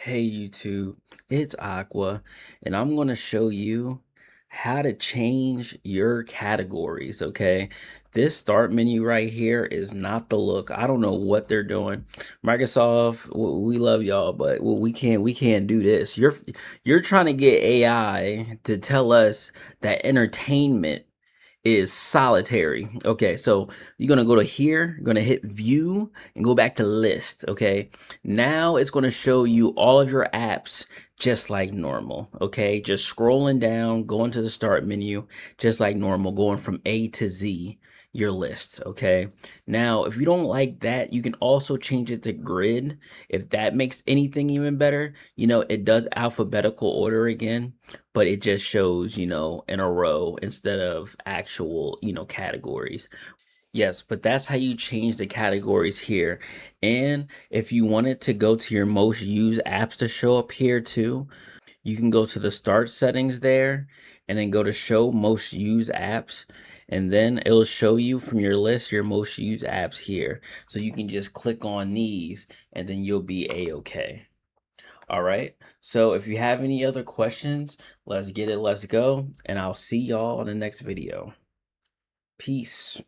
Hey YouTube, it's Aqua, and I'm going to show you how to change your categories, okay? This start menu right here is not the look. I don't know what they're doing. Microsoft, we love y'all, but we can't do this. You're trying to get AI to tell us that entertainment is solitary. Okay, so you're gonna go to here, you're gonna hit view and go back to list. Okay, now it's gonna show you all of your apps just like normal. Okay, just scrolling down, going to the start menu, just like normal, going from A to Z, your list. Okay, now if you don't like that, you can also change it to grid. If that makes anything even better, it does alphabetical order again, but it just shows, in a row instead of actual, categories. Yes, but that's how you change the categories here. And if you wanted to go to your most used apps to show up here too, you can go to the start settings there and then go to show most used apps. And then it'll show you from your list your most used apps here. So you can just click on these and then you'll be a-okay. All right. So if you have any other questions, let's get it. Let's go. And I'll see y'all in the next video. Peace.